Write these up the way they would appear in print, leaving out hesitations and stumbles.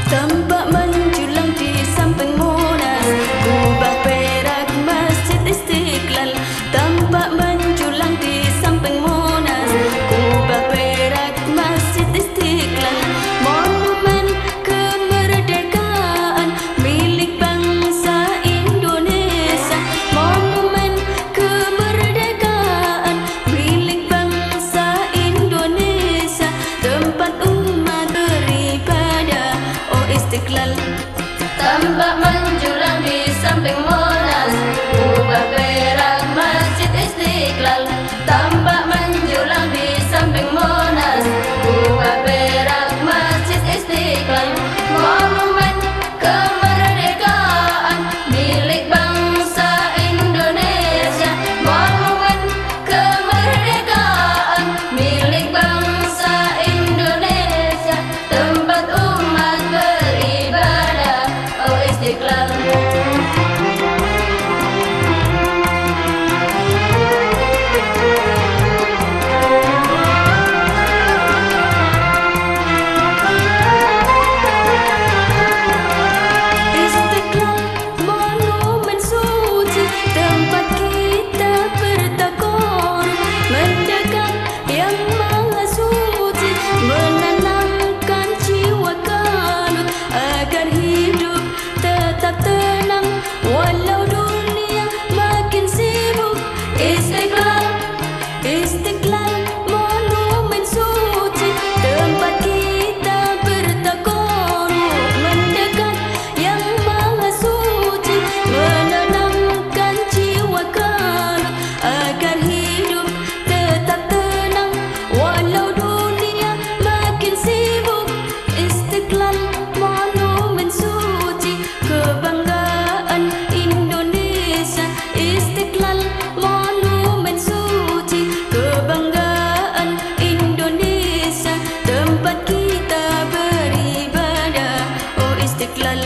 Tampak menjulang di samping Monas, kubah perak Masjid Istiqlal. Tampak menjulang di samping Monas, kubah perak Masjid Istiqlal. Monumen kemerdekaan milik bangsa Indonesia. Monumen kemerdekaan milik bangsa Indonesia. Tempat umat beribadah, oh Istiqlal. Tampak menjulang di samping Monas, kubah perak Masjid Istiqlal. Tampak menjulang di samping Monas, kubah perak Masjid Istiqlal. Monumen kemerdekaan milik bangsa Indonesia. Monumen kemerdekaan milik bangsa Indonesia. Tempat umat beribadah, oh Istiqlal. Istiqlal, monumen suci, tempat kita bertakor, mendekat yang maha suci, menenangkan jiwa kalut agar hidup tetap tenang walau dunia makin sibuk. Istiqlal, Istiqlal, monumen suci, tempat kita bertakor, mendekat yang maha suci, menenangkan jiwa kalut agar hidup tetap tenang walau dunia makin sibuk. Istiqlal, monumen suci, kebanggaan Indonesia. Istiqlal, monumen suci, kebanggaan Indonesia. Tempat kita beribadah, oh Istiqlal.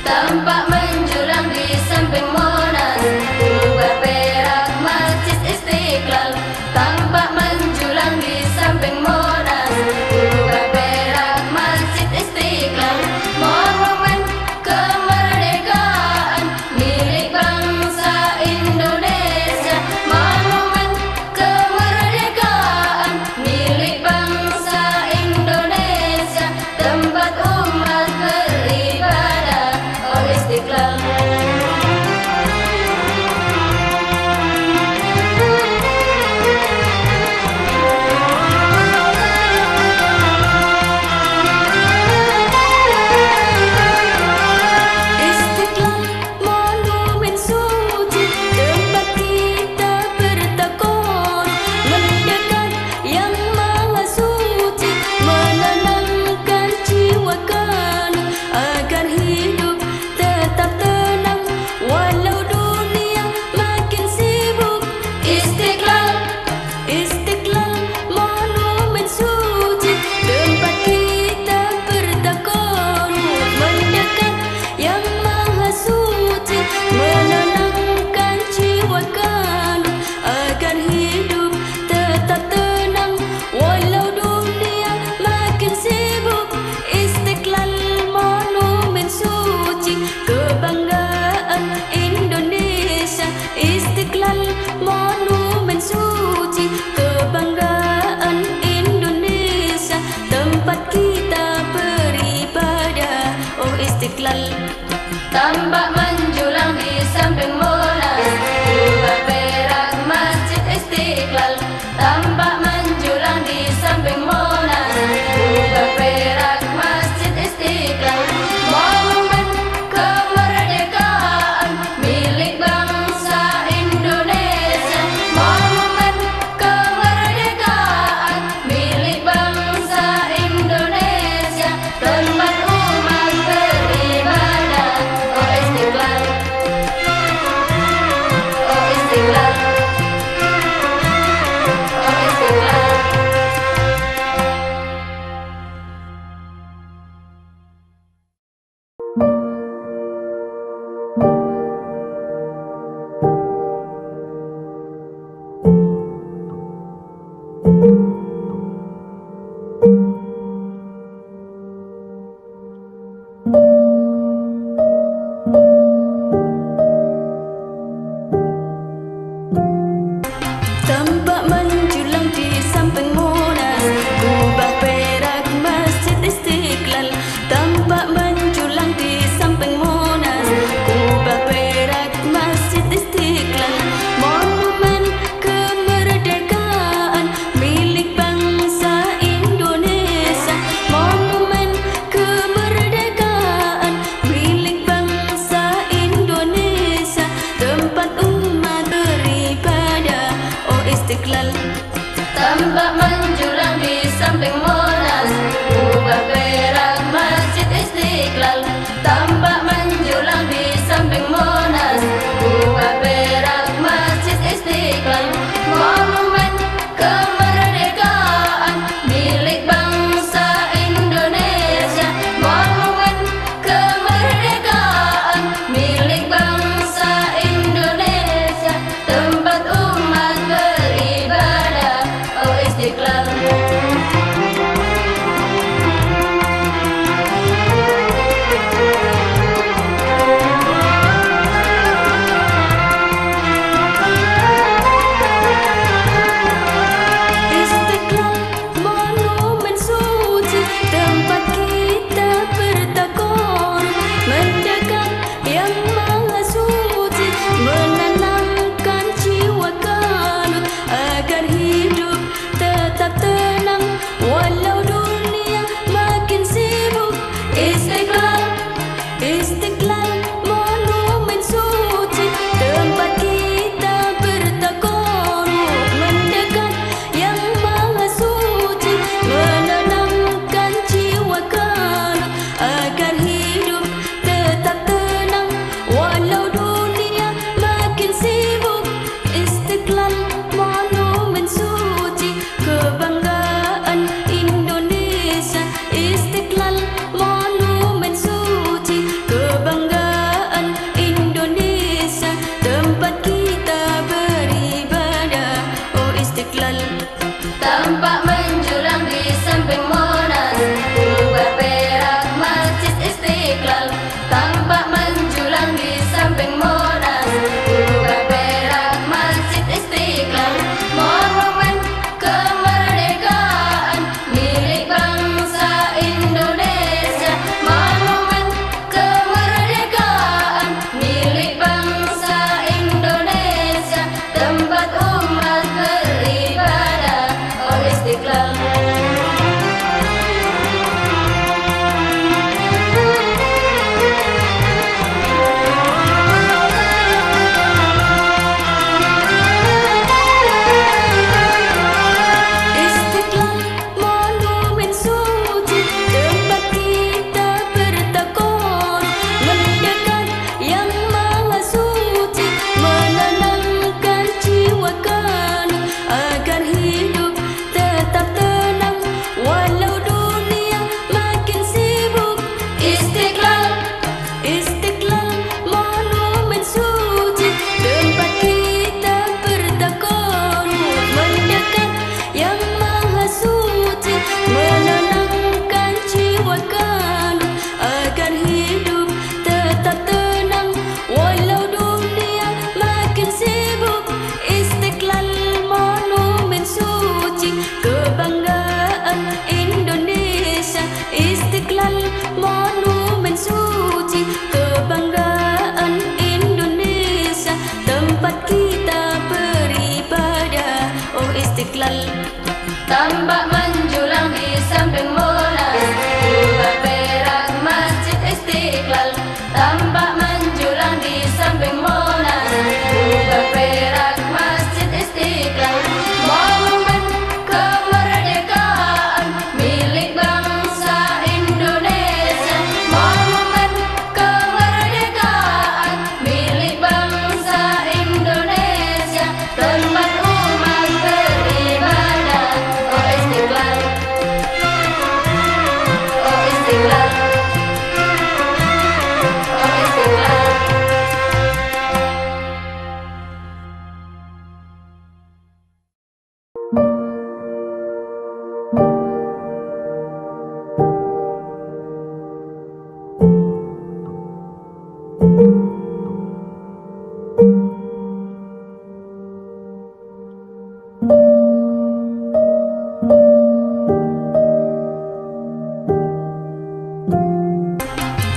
Tampak menjulang di samping Monas, kubah perak Masjid Istiqlal. Tampak menjulang di samping Monas, kubah perak Masjid Istiqlal. Monumen kemerdekaan milik bangsa Indonesia. Monumen kemerdekaan milik bangsa Indonesia. Tempat umat beribadah, oh Istiqlal. Istiqlal, monumen suci, tempat kita bertakor, mendekat yang maha suci, menenangkan jiwa kalut agar hidup tetap tenang walau dunia makin sibuk. Istiqlal, Istiqlal, monumen suci, tempat kita bertakor, mendekat yang maha suci, menenangkan jiwa kalut agar hidup tetap tenang walau dunia makin sibuk. Istiqlal, monumen suci, kebanggaan Indonesia. Istiqlal, monumen suci, kebanggaan Indonesia. Tempat kita beribadah, oh Istiqlal. Tampak menjulang di samping Monas, kubah perak Masjid Istiqlal. Tampak menjulang di samping Monas, kubah perak Masjid Istiqlal. Monumen kemerdekaan milik bangsa Indonesia. Monumen kemerdekaan milik bangsa Indonesia. Tempat umat beribadah, oh Istiqlal. Istiqlal, tampak menjulang di samping Monas. Kubah Perak, Masjid Istiqlal, monumen kemerdekaan milik bangsa Indonesia. Monumen kemerdekaan milik bangsa Indonesia, tempat umat beribadah, oh Istiqlal. Tampak menjulang di samping Monas. Kubah Perak, Masjid Istiqlal, tampak menjulang di samping Monas. Kubah Perak, Masjid Istiqlal, monumen kemerdekaan milik bangsa Indonesia. Monumen kemerdekaan milik bangsa Indonesia, tempat umat beribadah, oh Istiqlal. Istiqlal, monumen suci, tempat kita bertakon mendekat yang maha suci, menenangkan jiwa kami agar hidup tetap tenang walau dunia makin sibuk. Istiqlal, Istiqlal, monumen suci, tempat kita bertakon mendekat yang maha suci, menenangkan jiwa kami agar hidup tetap tenang walau dunia makin sibuk. Istiqlal, monumen suci, kebanggaan Indonesia. Istiqlal, monumen suci, kebanggaan Indonesia, tempat kita beribadah, oh Istiqlal. Tampak menjulang di samping Monas. Kubah Perak, Masjid Istiqlal, tampak menjulang di samping Monas. Kubah Perak, Masjid Istiqlal, monumen kemerdekaan milik bangsa Indonesia. Monumen kemerdekaan milik bangsa Indonesia, tempat umat beribadah, oh Istiqlal. Oh Istiqlal, oh Istiqlal.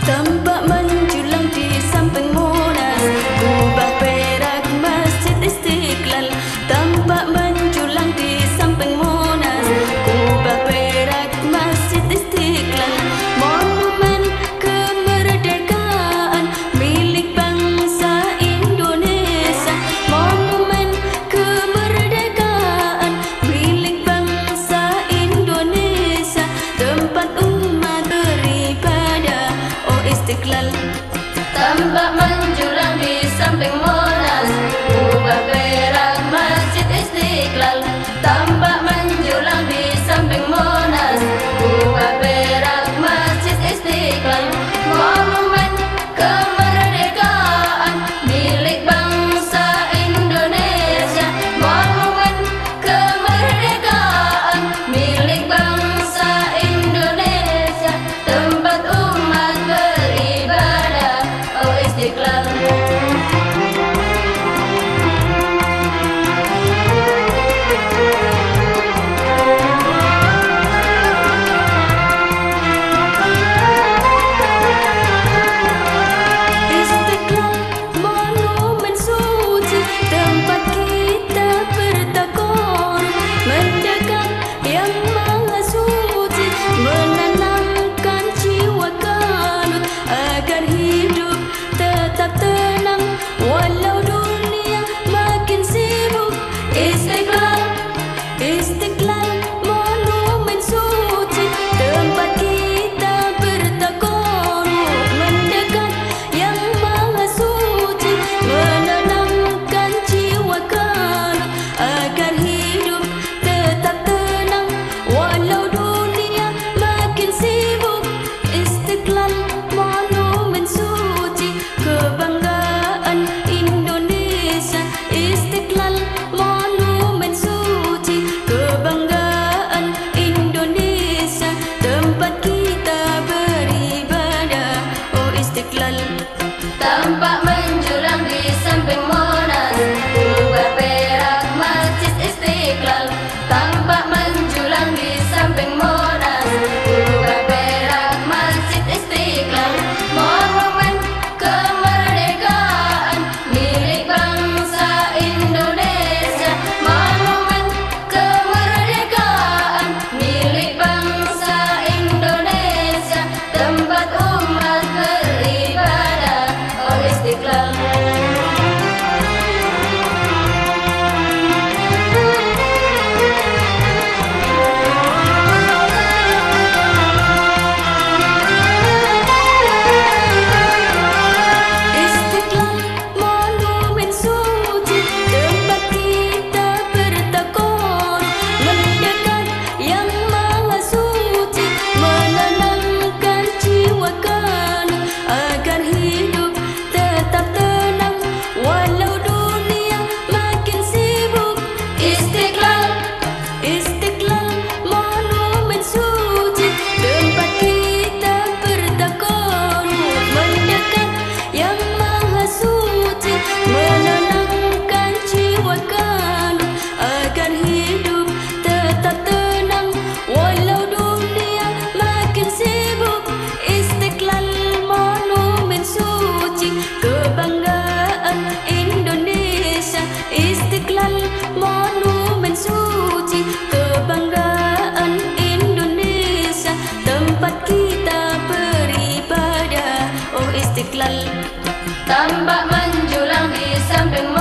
Tampak menjulang di samping Monas. Kubah Perak, Masjid Istiqlal, tampak menjulang di samping Monas. Kubah Perak, Masjid Istiqlal, monumen kemerdekaan milik bangsa Indonesia. Monumen kemerdekaan milik bangsa Indonesia, tempat umat beribadah, Istiqlal. Tampak menjulang di samping Monas, kubah perak Masjid Istiqlal. Tampak menjulang di samping Monas, kubah perak Masjid Istiqlal. Monumen kemerdekaan milik bangsa Indonesia. Monumen kemerdekaan milik bangsa Indonesia. Tempat umat beribadah, oh Istiqlal. Istiqlal, monumen suci, tempat kita bertakarub, mendekat Yang Maha Suci, menenangkan jiwa kalut agar hidup tetap tenang walau dunia makin sibuk. Istiqlal, monumen suci, kebanggaan Indonesia. Istiqlal, monumen suci, kebanggaan Indonesia. Tempat kita beribadah, oh Istiqlal. Tampak menjulang di samping Monas, kubah perak Masjid Istiqlal. Tampak menjulang di samping Monas, kubah perak Masjid Istiqlal. Monumen kemerdekaan milik bangsa Indonesia. Monumen kemerdekaan milik bangsa Indonesia. Tempat umat beribadah, oh Istiqlal. Istiqlal, monumen suci, tempat kita bertakarub, mendekat Yang Maha Suci, menenangkan jiwa kalut agar hidup tetap tenang walau dunia makin sibuk. Istiqlal, Istiqlal, monumen suci, tempat kita bertakarub, mendekat Yang Maha Suci, menenangkan jiwa kalut agar hidup tetap tenang walau dunia makin sibuk. Istiqlal, monumen suci, kebanggaan Indonesia. Istiqlal, monumen suci, kebanggaan Indonesia. Tempat kita beribadah, oh Istiqlal. tampak menjulang di samping